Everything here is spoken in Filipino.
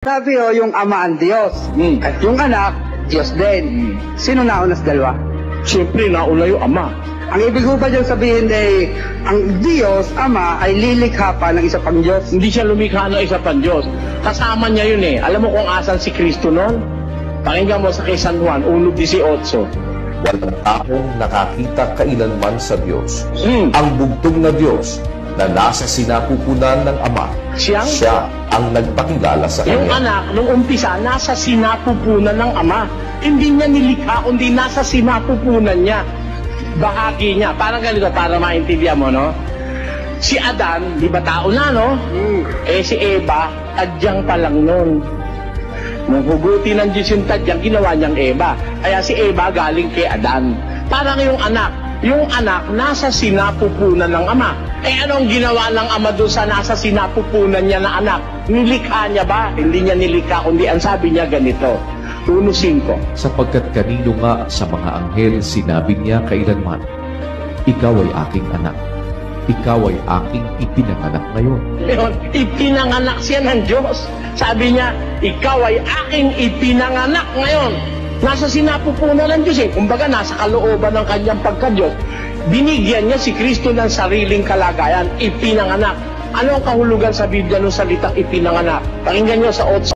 Sabi yung ama ang Diyos, at yung anak, Diyos din. Sino nauna sa dalawa? Siyempre, nauna yung ama. Ang ibig ko ba dyan sabihin ang Diyos, Ama, ay lilikha pa ng isa pang Diyos? Hindi siya lumikha ng isa pang Diyos. Kasama niya yun eh. Alam mo kung asan si Kristo noon? Pakinggan mo sa kay San Juan, 1:18. Walang taong nakakita kailanman sa Diyos. Ang bugtong na Diyos na nasa sinapupunan ng Ama, Siya ang nagpakilala sa yung Kanya. anak, nung umpisa, nasa sinapupunan ng Ama. Hindi niya nilikha, kundi nasa sinapupunan niya. Bahagi niya. Parang ganito, para maintindihan mo, no? Si Adan, di ba tao na, no? Si Eva, tadyang pa lang nun. Nung hugutin ng Diyos yung tadyang, ginawa niyang Eva. Kaya si Eva galing kay Adan. Parang yung anak nasa sinapupunan ng Ama. Anong ginawa ng Ama doon sa nasa sinapupunan niya na anak? Nilikha niya ba? Hindi niya nilikha, kundi ang sabi niya ganito. 1:5. Sapagkat kanino nga sa mga anghel sinabi niya kailanman, ikaw ay aking anak, ikaw ay aking ipinanganak ngayon. Yun, ipinanganak siya ng Diyos. Sabi niya, ikaw ay aking ipinanganak ngayon. Nasa sinapupunan ng Diyos eh. Kumbaga, nasa kalooban ng kanyang pagka-Diyos. Binigyan niya si Kristo ng sariling kalagayan, ipinanganak. Ano ang kahulugan sa Biblia ng salitang ipinanganak? Pakinggan niyo sa 8.